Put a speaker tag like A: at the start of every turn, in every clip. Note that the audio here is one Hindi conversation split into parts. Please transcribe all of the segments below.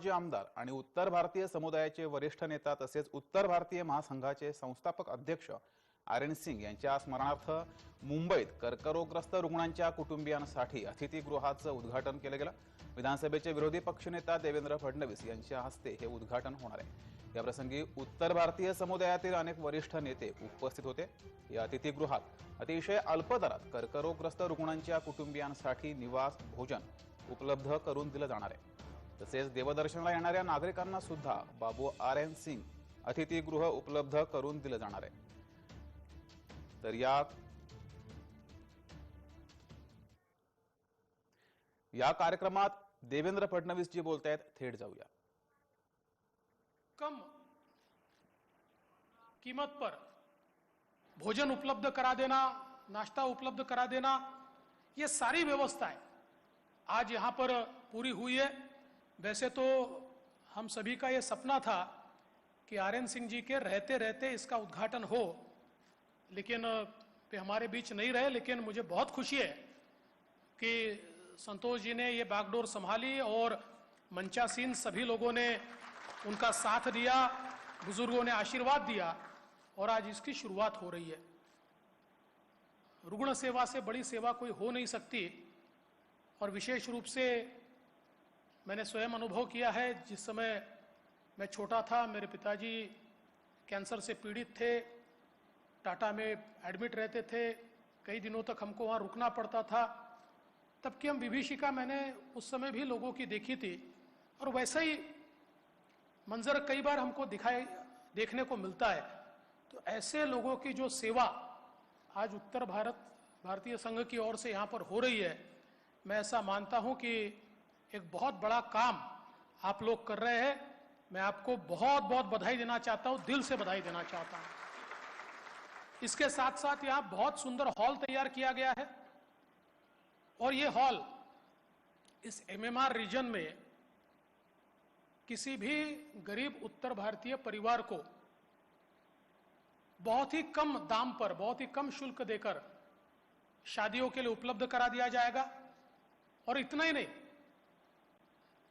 A: माजी आमदार आणि उत्तर भारतीय समुदायाचे वरिष्ठ नेता तसेच उत्तर भारतीय महासंघाचे संस्थापक अध्यक्ष आर.एन. सिंग यांच्या स्मरणार्थ मुंबईत कर्करोगग्रस्त रुग्णांच्या कुटुंबियांसाठी अतिथीगृहाचं उद्घाटन केलं गेलं। विधानसभेचे विरोधी पक्षनेता देवेंद्र फडणवीस यांच्या हस्ते हे उद्घाटन होणार आहे। या प्रसंगी उत्तर भारतीय समुदायातील अनेक वरिष्ठ नेते उपस्थित होते। या अतिथीगृहात अतिशय अल्प दरात कर्करोगग्रस्त रुग्णांच्या कुटुंबियांसाठी निवास भोजन उपलब्ध करून दिलं जाणार आहे। तसेच देवदर्शनाला येणाऱ्या नागरिकांना सुद्धा बाबू आर.एन. सिंग अतिथीगृह उपलब्ध करून दिलं जाणार आहे। तर या कार्यक्रमात देवेंद्र फडणवीस जी बोलतायत, थेट जाऊया।
B: कम कीमत पर भोजन उपलब्ध करा देना, नाश्ता उपलब्ध करा देना, ये सारी व्यवस्थाएं आज यहाँ पर पूरी हुई है। वैसे तो हम सभी का ये सपना था कि आर.एन. सिंह जी के रहते रहते इसका उद्घाटन हो, लेकिन वे हमारे बीच नहीं रहे। लेकिन मुझे बहुत खुशी है कि संतोष जी ने ये बागडोर संभाली और मंचासीन सभी लोगों ने उनका साथ दिया, बुजुर्गों ने आशीर्वाद दिया और आज इसकी शुरुआत हो रही है। रुग्ण सेवा से बड़ी सेवा कोई हो नहीं सकती और विशेष रूप से मैंने स्वयं अनुभव किया है। जिस समय मैं छोटा था, मेरे पिताजी कैंसर से पीड़ित थे, टाटा में एडमिट रहते थे, कई दिनों तक हमको वहाँ रुकना पड़ता था। तब की हम विभीषिका मैंने उस समय भी लोगों की देखी थी और वैसा ही मंजर कई बार हमको देखने को मिलता है। तो ऐसे लोगों की जो सेवा आज उत्तर भारतीय संघ की ओर से यहाँ पर हो रही है, मैं ऐसा मानता हूँ कि एक बहुत बड़ा काम आप लोग कर रहे हैं। मैं आपको बहुत बहुत बधाई देना चाहता हूँ, दिल से बधाई देना चाहता हूँ। इसके साथ साथ यहाँ बहुत सुंदर हॉल तैयार किया गया है और ये हॉल इस एमएमआर रीजन में किसी भी गरीब उत्तर भारतीय परिवार को बहुत ही कम दाम पर, बहुत ही कम शुल्क देकर शादियों के लिए उपलब्ध करा दिया जाएगा। और इतना ही नहीं,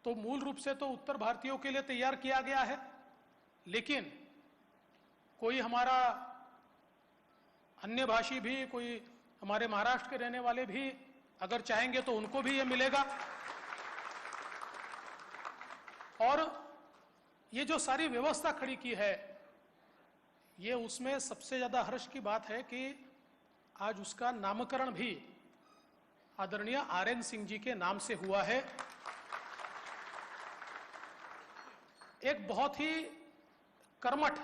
B: तो मूल रूप से तो उत्तर भारतीयों के लिए तैयार किया गया है, लेकिन कोई हमारा अन्य भाषी भी, कोई हमारे महाराष्ट्र के रहने वाले भी अगर चाहेंगे तो उनको भी ये मिलेगा। और ये जो सारी व्यवस्था खड़ी की है, ये उसमें सबसे ज्यादा हर्ष की बात है कि आज उसका नामकरण भी आदरणीय आर.एन. सिंह जी के नाम से हुआ है। एक बहुत ही कर्मठ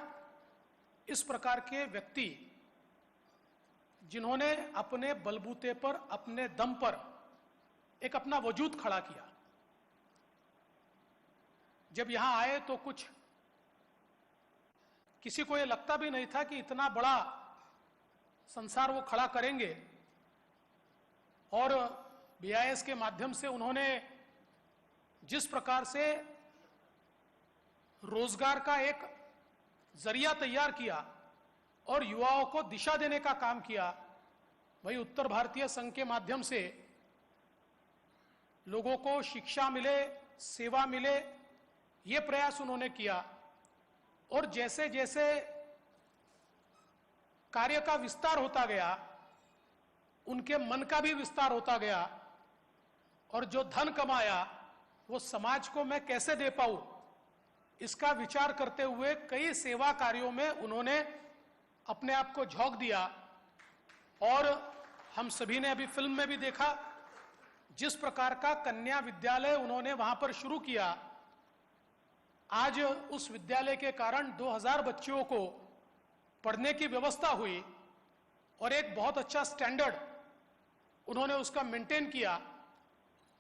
B: इस प्रकार के व्यक्ति जिन्होंने अपने बलबूते पर, अपने दम पर एक अपना वजूद खड़ा किया। जब यहां आए तो कुछ किसी को यह लगता भी नहीं था कि इतना बड़ा संसार वो खड़ा करेंगे। और बीआईएस के माध्यम से उन्होंने जिस प्रकार से रोजगार का एक जरिया तैयार किया और युवाओं को दिशा देने का काम किया, वही उत्तर भारतीय संघ के माध्यम से लोगों को शिक्षा मिले, सेवा मिले, ये प्रयास उन्होंने किया। और जैसे जैसे कार्य का विस्तार होता गया, उनके मन का भी विस्तार होता गया और जो धन कमाया वो समाज को मैं कैसे दे पाऊं, इसका विचार करते हुए कई सेवा कार्यों में उन्होंने अपने आप को झोंक दिया। और हम सभी ने अभी फिल्म में भी देखा जिस प्रकार का कन्या विद्यालय उन्होंने वहां पर शुरू किया। आज उस विद्यालय के कारण 2000 बच्चियों को पढ़ने की व्यवस्था हुई और एक बहुत अच्छा स्टैंडर्ड उन्होंने उसका मेंटेन किया।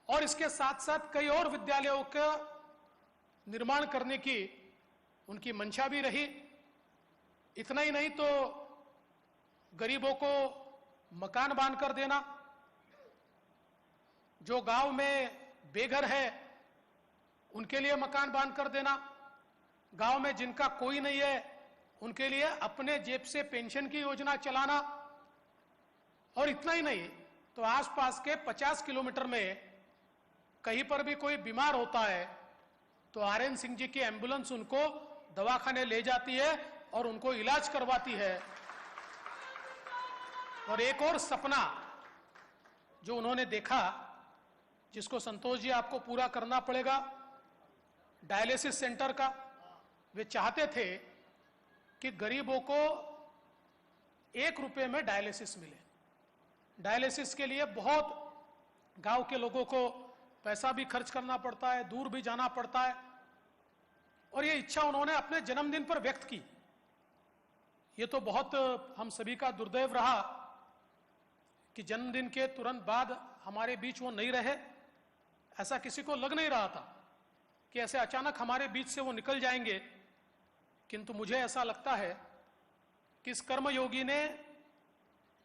B: और इसके साथ साथ कई और विद्यालयों का निर्माण करने की उनकी मंशा भी रही। इतना ही नहीं तो गरीबों को मकान बांधकर देना, जो गांव में बेघर है उनके लिए मकान बांधकर देना, गांव में जिनका कोई नहीं है उनके लिए अपने जेब से पेंशन की योजना चलाना। और इतना ही नहीं तो आसपास के 50 किलोमीटर में कहीं पर भी कोई बीमार होता है तो आरएन सिंह जी की एम्बुलेंस उनको दवाखाने ले जाती है और उनको इलाज करवाती है। और एक और सपना जो उन्होंने देखा, जिसको संतोष जी आपको पूरा करना पड़ेगा, डायलिसिस सेंटर का। वे चाहते थे कि गरीबों को 1 रुपए में डायलिसिस मिले। डायलिसिस के लिए बहुत गांव के लोगों को पैसा भी खर्च करना पड़ता है, दूर भी जाना पड़ता है, और ये इच्छा उन्होंने अपने जन्मदिन पर व्यक्त की। ये तो बहुत हम सभी का दुर्दैव रहा कि जन्मदिन के तुरंत बाद हमारे बीच वो नहीं रहे। ऐसा किसी को लग नहीं रहा था कि ऐसे अचानक हमारे बीच से वो निकल जाएंगे, किंतु मुझे ऐसा लगता है कि इस कर्मयोगी ने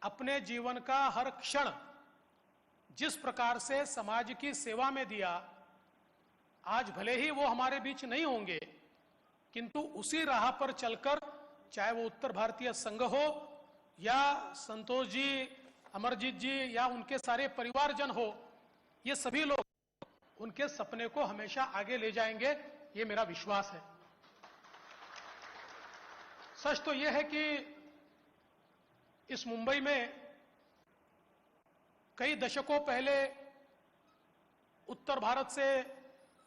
B: अपने जीवन का हर क्षण जिस प्रकार से समाज की सेवा में दिया, आज भले ही वो हमारे बीच नहीं होंगे, किंतु उसी राह पर चलकर, चाहे वो उत्तर भारतीय संघ हो या संतोष जी, अमरजीत जी या उनके सारे परिवारजन हो, ये सभी लोग उनके सपने को हमेशा आगे ले जाएंगे, ये मेरा विश्वास है। सच तो यह है कि इस मुंबई में कई दशकों पहले उत्तर भारत से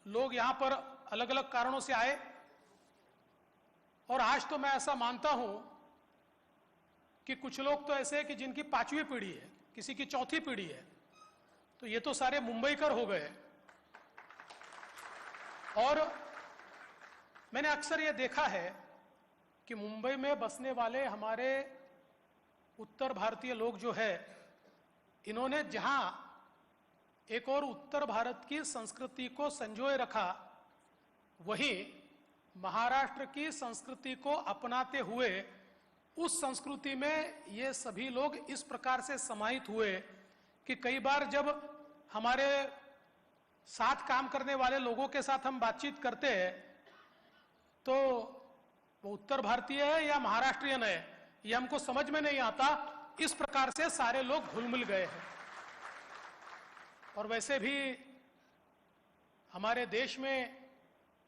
B: लोग यहां पर अलग अलग कारणों से आए, और आज तो मैं ऐसा मानता हूं कि कुछ लोग तो ऐसे हैं कि जिनकी 5वीं पीढ़ी है, किसी की 4थी पीढ़ी है, तो ये तो सारे मुंबईकर हो गए। और मैंने अक्सर ये देखा है कि मुंबई में बसने वाले हमारे उत्तर भारतीय लोग जो है, इन्होंने जहां एक और उत्तर भारत की संस्कृति को संजोए रखा, वहीं महाराष्ट्र की संस्कृति को अपनाते हुए उस संस्कृति में ये सभी लोग इस प्रकार से समाहित हुए कि कई बार जब हमारे साथ काम करने वाले लोगों के साथ हम बातचीत करते हैं तो वो उत्तर भारतीय है या महाराष्ट्रियन है, ये हमको समझ में नहीं आता। इस प्रकार से सारे लोग घुल मिल गए हैं। और वैसे भी हमारे देश में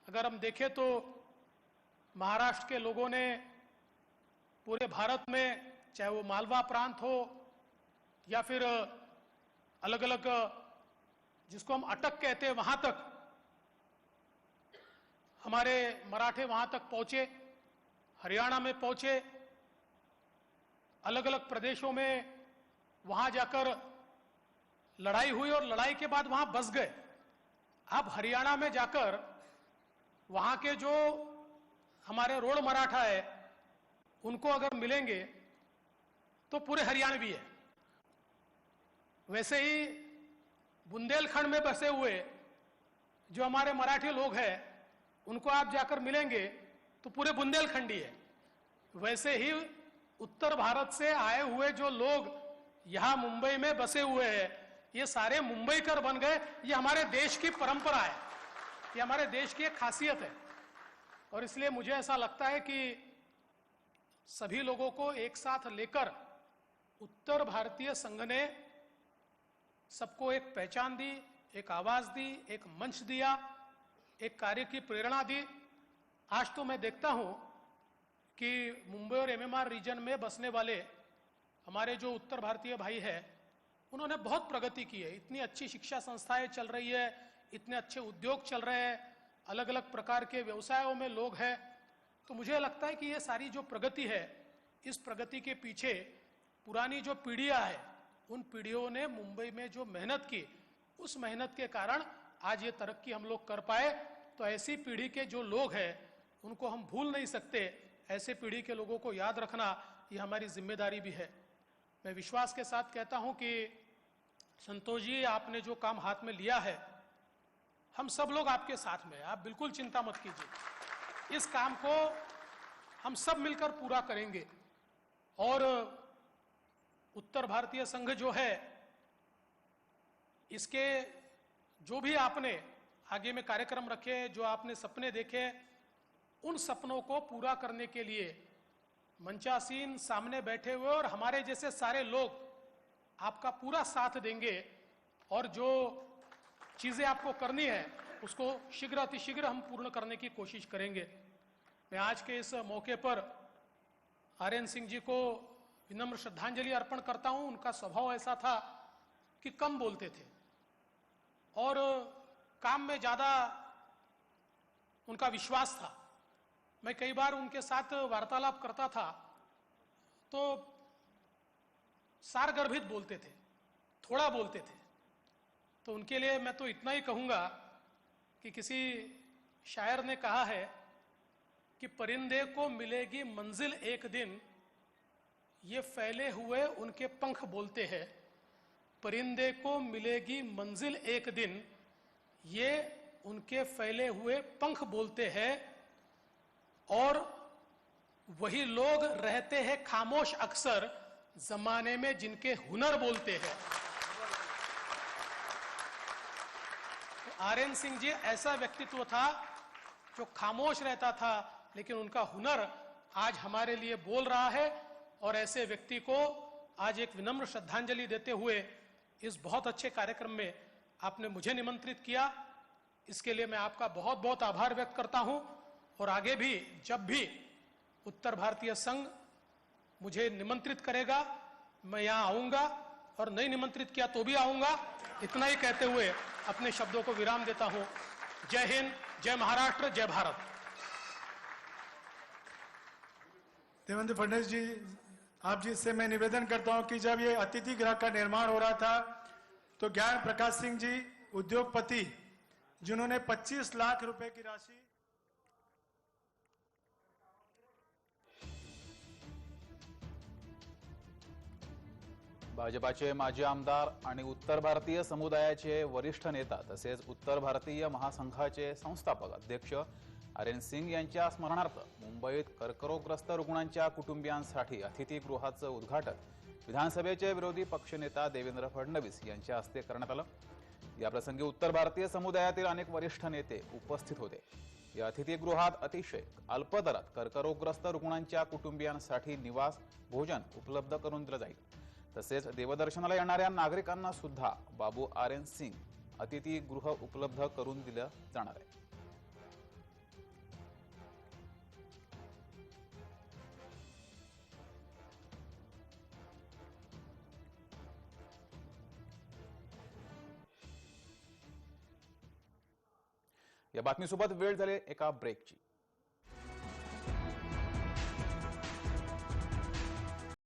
B: अगर हम देखें तो महाराष्ट्र के लोगों ने पूरे भारत में, चाहे वो मालवा प्रांत हो या फिर अलग अलग जिसको हम अटक कहते हैं, वहां तक हमारे मराठे वहां तक पहुंचे, हरियाणा में पहुंचे, अलग अलग प्रदेशों में वहां जाकर लड़ाई हुई और लड़ाई के बाद वहां बस गए। अब हरियाणा में जाकर वहां के जो हमारे रोड मराठा है उनको अगर मिलेंगे तो पूरे हरियाणवी है। वैसे ही बुंदेलखंड में बसे हुए जो हमारे मराठी लोग हैं उनको आप जाकर मिलेंगे तो पूरे बुंदेलखंडी है। वैसे ही उत्तर भारत से आए हुए जो लोग यहां मुंबई में बसे हुए हैं, ये सारे मुंबईकर बन गए। ये हमारे देश की परंपरा है, ये हमारे देश की एक खासियत है। और इसलिए मुझे ऐसा लगता है कि सभी लोगों को एक साथ लेकर उत्तर भारतीय संघ ने सबको एक पहचान दी, एक आवाज दी, एक मंच दिया, एक कार्य की प्रेरणा दी। आज तो मैं देखता हूं कि मुंबई और एमएमआर रीजन में बसने वाले हमारे जो उत्तर भारतीय भाई हैं, उन्होंने बहुत प्रगति की है। इतनी अच्छी शिक्षा संस्थाएं चल रही है, इतने अच्छे उद्योग चल रहे हैं, अलग अलग प्रकार के व्यवसायों में लोग हैं। तो मुझे लगता है कि ये सारी जो प्रगति है, इस प्रगति के पीछे पुरानी जो पीढ़ियां हैं, उन पीढ़ियों ने मुंबई में जो मेहनत की, उस मेहनत के कारण आज ये तरक्की हम लोग कर पाए। तो ऐसी पीढ़ी के जो लोग हैं उनको हम भूल नहीं सकते। ऐसे पीढ़ी के लोगों को याद रखना ये हमारी जिम्मेदारी भी है। मैं विश्वास के साथ कहता हूं कि संतोष जी, आपने जो काम हाथ में लिया है, हम सब लोग आपके साथ में हैं। आप बिल्कुल चिंता मत कीजिए, इस काम को हम सब मिलकर पूरा करेंगे। और उत्तर भारतीय संघ जो है, इसके जो भी आपने आगे में कार्यक्रम रखे, जो आपने सपने देखे, उन सपनों को पूरा करने के लिए मंचासीन सामने बैठे हुए और हमारे जैसे सारे लोग आपका पूरा साथ देंगे। और जो चीजें आपको करनी है उसको शीघ्र अतिशीघ्र हम पूर्ण करने की कोशिश करेंगे। मैं आज के इस मौके पर आर्यन सिंह जी को विनम्र श्रद्धांजलि अर्पण करता हूं। उनका स्वभाव ऐसा था कि कम बोलते थे और काम में ज्यादा उनका विश्वास था। मैं कई बार उनके साथ वार्तालाप करता था तो सारगर्भित बोलते थे, थोड़ा बोलते थे। तो उनके लिए मैं तो इतना ही कहूंगा कि किसी शायर ने कहा है कि परिंदे को मिलेगी मंजिल एक दिन, ये फैले हुए उनके पंख बोलते हैं। परिंदे को मिलेगी मंजिल एक दिन, ये उनके फैले हुए पंख बोलते हैं। और वही लोग रहते हैं खामोश अक्सर, जमाने में जिनके हुनर बोलते हैं। तो आर्यन सिंह जी ऐसा व्यक्तित्व था जो खामोश रहता था, लेकिन उनका हुनर आज हमारे लिए बोल रहा है। और ऐसे व्यक्ति को आज एक विनम्र श्रद्धांजलि देते हुए इस बहुत अच्छे कार्यक्रम में आपने मुझे निमंत्रित किया, इसके लिए मैं आपका बहुत बहुत आभार व्यक्त करता हूं। और आगे भी जब भी उत्तर भारतीय संघ मुझे निमंत्रित करेगा मैं यहां आऊंगा, और नहीं निमंत्रित किया तो भी आऊंगा। इतना ही कहते हुए अपने शब्दों को विराम देता हूं। जय हिंद, जय महाराष्ट्र, जय भारत।
C: देवेंद्र फडणवीस जी, आप जी से मैं निवेदन करता हूं कि जब ये अतिथि गृह का निर्माण हो रहा था तो ज्ञान प्रकाश सिंह जी उद्योगपति, जिन्होंने 25 लाख रुपए की राशि
A: भाजपाचे माजी आमदार आणि उत्तर भारतीय समुदायाचे वरिष्ठ नेता तसेच उत्तर भारतीय महासंघाचे संस्थापक अध्यक्ष आर्यन सिंग यांच्या स्मरणार्थ मुंबईत कर्करोगग्रस्त रुग्णांच्या कुटुंबियांसाठी अतिथीगृहाचं उद्घाटन विधानसभेचे विरोधी पक्षनेता देवेंद्र फडणवीस यांच्या हस्ते करण्यात आलं। याप्रसंगी उत्तर भारतीय समुदायातील अनेक वरिष्ठ नेते उपस्थित होते। या अतिथीगृहात अतिशय अल्प दरात कर्करोगग्रस्त रुग्णांच्या कुटुंबियांसाठी निवास, भोजन उपलब्ध करून दिलं जाईल। तसेच देवदर्शनाला येणाऱ्या नागरिकांना सुद्धा बाबू आर्यन सिंग अतिथीगृह उपलब्ध करून दिलं जाणार आहे। या बातमीसोबत वेळ झाली एका ब्रेकची।